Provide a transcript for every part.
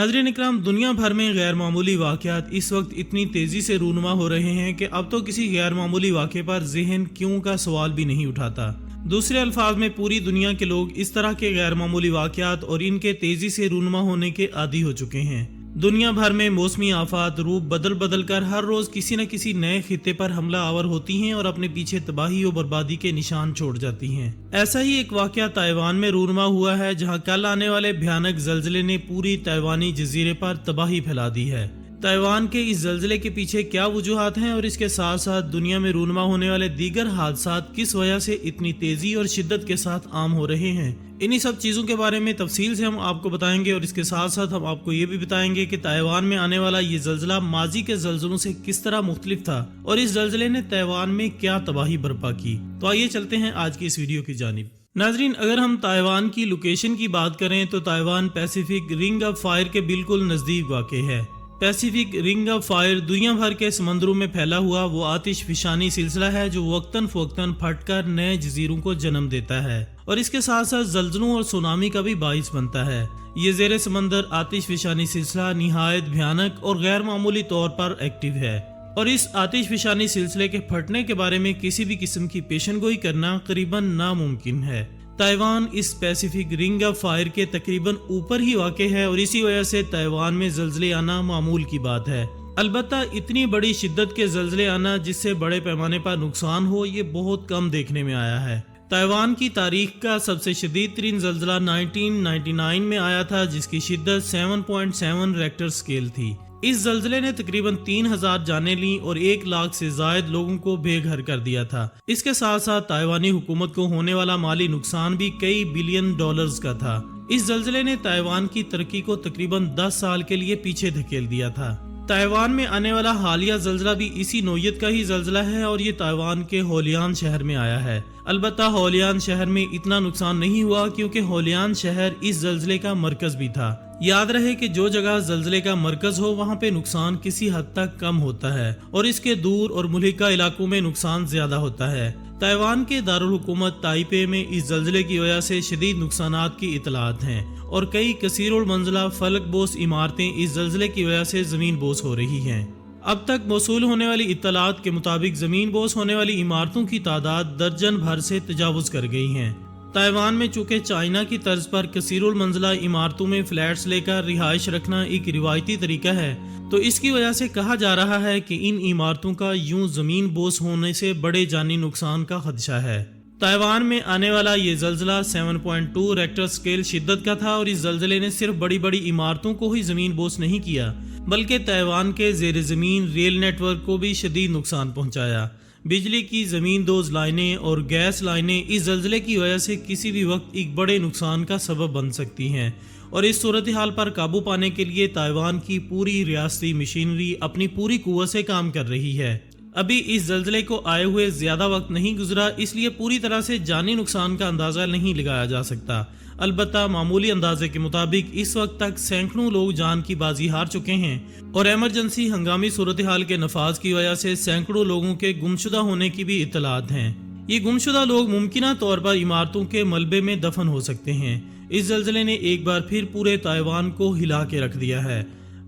नाज़रीन इकराम, दुनिया भर में गैर मामूली वाक़यात इस वक्त इतनी तेज़ी से रूनुमा हो रहे हैं कि अब तो किसी गैर मामूली वाक़े पर ज़हन क्यों का सवाल भी नहीं उठाता। दूसरे अल्फाज में पूरी दुनिया के लोग इस तरह के गैर मामूली वाक़यात और इनके तेज़ी से रूनुमा होने के आदी हो चुके हैं। दुनिया भर में मौसमी आफात रूप बदल बदल कर हर रोज़ किसी न किसी नए खित्ते पर हमला आवर होती हैं और अपने पीछे तबाही और बर्बादी के निशान छोड़ जाती हैं। ऐसा ही एक वाक़या ताइवान में रूनुमा हुआ है, जहां कल आने वाले भयानक ज़लज़ले ने पूरी ताइवानी जजीरे पर तबाही फैला दी है। ताइवान के इस ज़लज़ले के पीछे क्या वजूहात हैं और इसके साथ साथ दुनिया में रूनुमा होने वाले दीगर हादसात किस वजह से इतनी तेज़ी और शिद्दत के साथ आम हो रहे हैं, इन्हीं सब चीज़ों के बारे में तफसील से हम आपको बताएंगे। और इसके साथ साथ हम आपको ये भी बताएंगे कि ताइवान में आने वाला ये ज़लज़ला माजी के ज़लज़लों से किस तरह मुख्तलिफ था और इस ज़लज़ले ने ताइवान में क्या तबाही बर्पा की। तो आइए चलते हैं आज की इस वीडियो की जानिब। नाजरीन, अगर हम ताइवान की लोकेशन की बात करें तो Taiwan Pacific ring of fire के बिल्कुल नज़दीक वाक़ है। पैसिफिक रिंग ऑफ फायर दुनिया भर के समंदरों में फैला हुआ वो आतिश फिशानी सिलसिला है जो वक्तन फ़वक्तन फटकर नए जजीरों को जन्म देता है और इसके साथ साथ ज़लज़लों और सुनामी का भी बाइस बनता है। ये ज़ेरे समंदर आतिश फिशानी सिलसिला निहायत भयानक और गैर मामूली तौर पर एक्टिव है और इस आतिश फिशानी सिलसिले के फटने के बारे में किसी भी किस्म की पेशनगोई करना करीबन नामुमकिन है। ताइवान इस पैसिफिक रिंग ऑफ फायर के तकरीबन ऊपर ही वाक़ है और इसी वजह से ताइवान में ज़लज़ले आना मामूल की बात है। अलबत्ता इतनी बड़ी शिद्दत के ज़लज़ले आना जिससे बड़े पैमाने पर नुकसान हो, ये बहुत कम देखने में आया है। ताइवान की तारीख का सबसे शदीद तरीन ज़लज़ला 1999 में आया था जिसकी शिद्दत 7.7 रेक्टर स्केल थी। इस ज़लज़ले ने तकरीबन 3000 जानें ली और 1 लाख से ज़ायद लोगों को बेघर कर दिया था। इसके साथ साथ ताइवानी हुकूमत को होने वाला माली नुकसान भी कई बिलियन डॉलर्स का था। इस ज़लज़ले ने ताइवान की तरक्की को तकरीबन 10 साल के लिए पीछे धकेल दिया था। ताइवान में आने वाला हालिया ज़लज़ला भी इसी नौयत का ही ज़लज़ला है और ये ताइवान के होलियान शहर में आया है। अलबत्ता होलियान शहर में इतना नुकसान नहीं हुआ क्योंकि होलियान शहर इस ज़लज़ले का मरकज भी था। याद रहे कि जो जगह ज़लज़ले का मरकज हो वहाँ पे नुकसान किसी हद तक कम होता है और इसके दूर और मुल्हिका इलाकों में नुकसान ज्यादा होता है। ताइवान के दारुल हुकूमत ताइपे में इस ज़लज़ले की वजह से शदीद नुकसानात की इतलात हैं और कई कसीरुल मंजिला फलक बोस इमारतें इस ज़लज़ले की वजह से ज़मीन बोस हो रही हैं। अब तक मौसूल होने वाली इत्तलात के मुताबिक ज़मीन बोस होने वाली इमारतों की तादाद दर्जन भर से तजावुज कर गई हैं। ताइवान में चूँकि चाइना की तर्ज पर कसीरुल मंजिला इमारतों में फ्लैट्स लेकर रिहाइश रखना एक रिवायती तरीका है, तो इसकी वजह से कहा जा रहा है कि इन इमारतों का यूं ज़मीन बोस होने से बड़े जानी नुकसान का खदशा है। ताइवान में आने वाला ये ज़लज़ला 7.2 रेक्टर स्केल शिद्दत का था और इस ज़लज़ले ने सिर्फ बड़ी बड़ी इमारतों को ही ज़मीन बोस नहीं किया बल्कि ताइवान के ज़ेर ज़मीन रेल नेटवर्क को भी शदीद नुकसान पहुँचाया। बिजली की ज़मीन दोज लाइनें और गैस लाइनें इस ज़लज़ले की वजह से किसी भी वक्त एक बड़े नुकसान का सबब बन सकती हैं और इस सूरत हाल पर काबू पाने के लिए ताइवान की पूरी रियासती मशीनरी अपनी पूरी कुव्वत से काम कर रही है। अभी इस ज़लज़ले को आए हुए ज़्यादा वक्त नहीं गुजरा, इसलिए पूरी तरह से जानी नुकसान का अंदाज़ा नहीं लगाया जा सकता। अलबत्ता मामूली अंदाजे के मुताबिक इस वक्त तक सैकड़ों लोग जान की बाजी हार चुके हैं और एमरजेंसी हंगामी सूरत हाल के नफाज की वजह से सैकड़ों लोगों के गुमशुदा होने की भी इत्तलात हैं। ये गुमशुदा लोग मुमकिना तौर पर इमारतों के मलबे में दफन हो सकते हैं। इस ज़लज़ले ने एक बार फिर पूरे ताइवान को हिला के रख दिया है।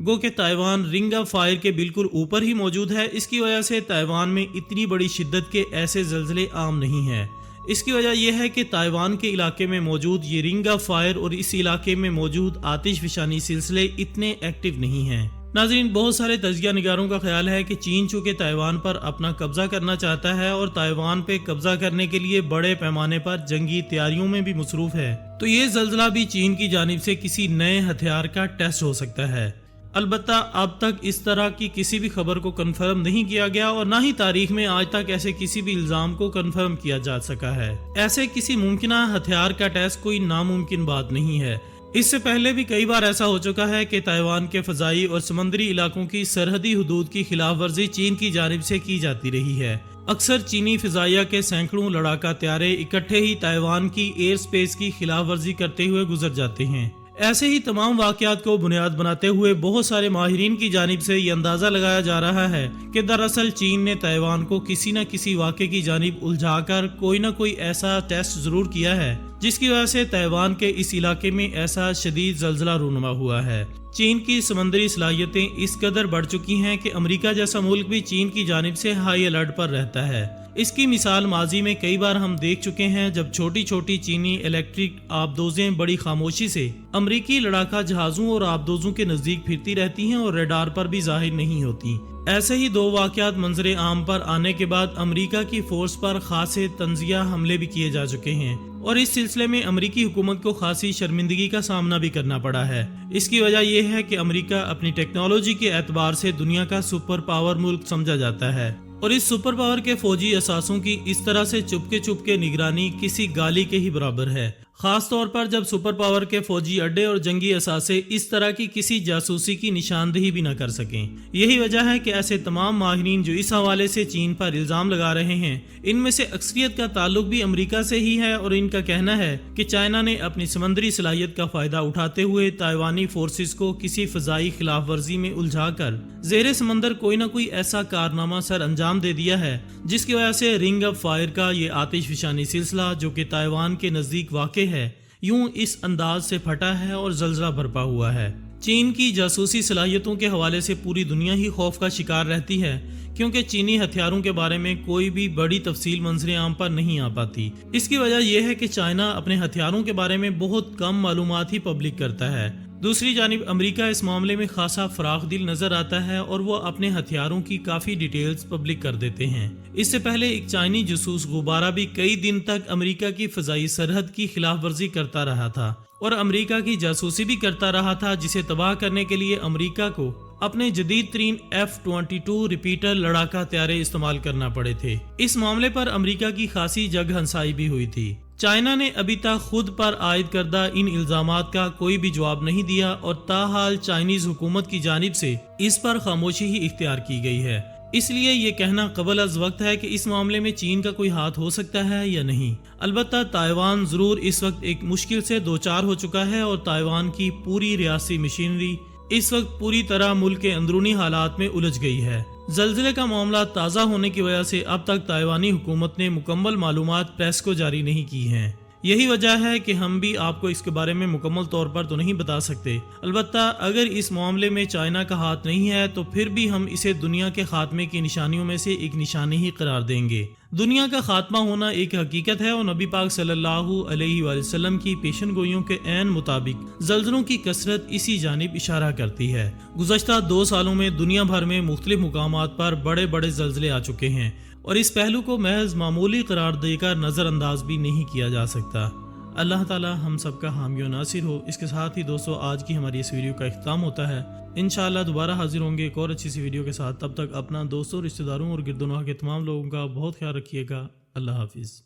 गो कि ताइवान रिंग ऑफ फायर के बिल्कुल ऊपर ही मौजूद है। इसकी वजह से ताइवान में इतनी बड़ी शिद्दत के ऐसे ज़लज़ले आम नहीं हैं। इसकी वजह यह है कि ताइवान के इलाके में मौजूद ये रिंग ऑफ फायर और इस इलाके में मौजूद आतिश फिशानी सिलसिले इतने एक्टिव नहीं हैं। नाज़रीन, बहुत सारे तजिया निगारों का ख्याल है कि चीन चूँकि ताइवान पर अपना कब्जा करना चाहता है और ताइवान पे कब्जा करने के लिए बड़े पैमाने पर जंगी तैयारियों में भी मसरूफ है, तो ये ज़लज़ला भी चीन की जानिब से किसी नए हथियार का टेस्ट हो सकता है। अलबत्ता अब तक इस तरह की किसी भी खबर को कंफर्म नहीं किया गया और ना ही तारीख में आज तक ऐसे किसी भी इल्जाम को कंफर्म किया जा सका है। ऐसे किसी मुमकिना हथियार का टेस्ट कोई नामुमकिन बात नहीं है। इससे पहले भी कई बार ऐसा हो चुका है कि ताइवान के फजाई और समंदरी इलाकों की सरहदी हुदूद की खिलाफ वर्जी चीन की जानिब से की जाती रही है। अक्सर चीनी फिजाइया के सैकड़ों लड़ाका त्यारे इकट्ठे ही ताइवान की एयर स्पेस की खिलाफ वर्जी करते हुए गुजर जाते हैं। ऐसे ही तमाम वाक़यात को बुनियाद बनाते हुए बहुत सारे माहिरीन की जानिब से ये अंदाज़ा लगाया जा रहा है कि दरअसल चीन ने ताइवान को किसी न किसी वाक़े की जानिब उलझाकर कोई न कोई ऐसा टेस्ट ज़रूर किया है जिसकी वजह से ताइवान के इस इलाके में ऐसा शदीद ज़लज़ला रूनुमा हुआ है। چین کی سمندری صلاحیتیں اس قدر بڑھ چکی ہیں کہ امریکہ جیسا ملک بھی چین کی جانب سے ہائی الرٹ پر رہتا ہے۔ اس کی مثال ماضی میں کئی بار ہم دیکھ چکے ہیں جب چھوٹی چھوٹی چینی الیکٹرک آبدوزیں بڑی خاموشی سے امریکی لڑاکا جہازوں اور آبدوزوں کے نزدیک پھرتی رہتی ہیں اور ریڈار پر بھی ظاہر نہیں ہوتی۔ ایسے ہی دو واقعات منظر عام پر آنے کے بعد امریکہ کی فورس پر خاصے تنزیہ حملے بھی کیے جا چکے ہیں اور اس سلسلے میں امریکی حکومت کو خاصی شرمندگی کا سامنا بھی کرنا پڑا ہے۔ اس کی وجہ یہ ہے کہ امریکہ اپنی ٹیکنالوجی کے اعتبار سے دنیا کا سپر پاور ملک سمجھا جاتا ہے اور اس سپر پاور کے فوجی اثاثوں کی اس طرح سے چپ کے نگرانی کسی گالی کے ہی برابر ہے، خاص طور پر جب سپر پاور کے فوجی اڈے اور جنگی اثاثے اس طرح کی کسی جاسوسی کی نشاندہی بھی نہ کر سکیں۔ یہی وجہ ہے کہ ایسے تمام ماہرین جو اس حوالے سے چین پر الزام لگا رہے ہیں، ان میں سے اکثریت کا تعلق بھی امریکہ سے ہی ہے اور ان کا کہنا ہے کہ چائنا نے اپنی سمندری صلاحیت کا فائدہ اٹھاتے ہوئے تائیوانی فورسز کو کسی فضائی خلاف ورزی میں الجھا کر زیر سمندر کوئی نہ کوئی ایسا کارنامہ سر انجام دے دیا ہے جس کی وجہ سے رنگ آف فائر کا یہ آتش فشانی سلسلہ جو کہ تائیوان کے نزدیک واقع ہے یوں اس انداز سے پھٹا ہے اور زلزلہ برپا ہوا ہے۔ چین کی جاسوسی صلاحیتوں کے حوالے سے پوری دنیا ہی خوف کا شکار رہتی ہے کیونکہ چینی ہتھیاروں کے بارے میں کوئی بھی بڑی تفصیل منظر عام پر نہیں آ پاتی۔ اس کی وجہ یہ ہے کہ چائنا اپنے ہتھیاروں کے بارے میں بہت کم معلومات ہی پبلک کرتا ہے۔ دوسری جانب امریکہ اس معاملے میں خاصا فراخ دل نظر آتا ہے اور وہ اپنے ہتھیاروں کی کافی ڈیٹیلز پبلک کر دیتے ہیں۔ اس سے پہلے ایک چائنی جاسوس غبارہ بھی کئی دن تک امریکہ کی فضائی سرحد کی خلاف ورزی کرتا رہا تھا اور امریکہ کی جاسوسی بھی کرتا رہا تھا، جسے تباہ کرنے کے لیے امریکہ کو اپنے جدید ترین F-22 ریپیٹر لڑاکا طیارے استعمال کرنا پڑے تھے۔ اس معاملے پر امریکہ کی خاصی جگ ہنسائی بھی ہوئی تھی۔ چائنا نے ابھی تک خود پر عائد کردہ ان الزامات کا کوئی بھی جواب نہیں دیا اور تاحال چائنیز حکومت کی جانب سے اس پر خاموشی ہی اختیار کی گئی ہے۔ اس لیے یہ کہنا قبل از وقت ہے کہ اس معاملے میں چین کا کوئی ہاتھ ہو سکتا ہے یا نہیں۔ البتہ تائیوان ضرور اس وقت ایک مشکل سے دوچار ہو چکا ہے اور تائیوان کی پوری ریاستی مشینری اس وقت پوری طرح ملک کے اندرونی حالات میں الجھ گئی ہے۔ زلزلے کا معاملہ تازہ ہونے کی وجہ سے اب تک تائیوانی حکومت نے مکمل معلومات پریس کو جاری نہیں کی ہیں۔ یہی وجہ ہے کہ ہم بھی آپ کو اس کے بارے میں مکمل طور پر تو نہیں بتا سکتے۔ البتہ اگر اس معاملے میں چائنا کا ہاتھ نہیں ہے تو پھر بھی ہم اسے دنیا کے خاتمے کی نشانیوں میں سے ایک نشانی ہی قرار دیں گے۔ دنیا کا خاتمہ ہونا ایک حقیقت ہے اور نبی پاک صلی اللہ علیہ وآلہ وسلم کی پیشن گوئیوں کے عین مطابق زلزلوں کی کثرت اسی جانب اشارہ کرتی ہے۔ گزشتہ 2 سالوں میں دنیا بھر میں مختلف مقامات پر بڑے بڑے زلزلے آ چکے ہیں اور اس پہلو کو محض معمولی قرار دے کر نظر انداز بھی نہیں کیا جا سکتا۔ اللہ تعالی ہم سب کا حامی و ناصر ہو۔ اس کے ساتھ ہی دوستو آج کی ہماری اس ویڈیو کا اختتام ہوتا ہے۔ انشاءاللہ دوبارہ حاضر ہوں گے ایک اور اچھی سی ویڈیو کے ساتھ۔ تب تک اپنا دوستوں، رشتہ داروں اور گرد و نواح کے تمام لوگوں کا بہت خیال رکھیے گا۔ اللہ حافظ۔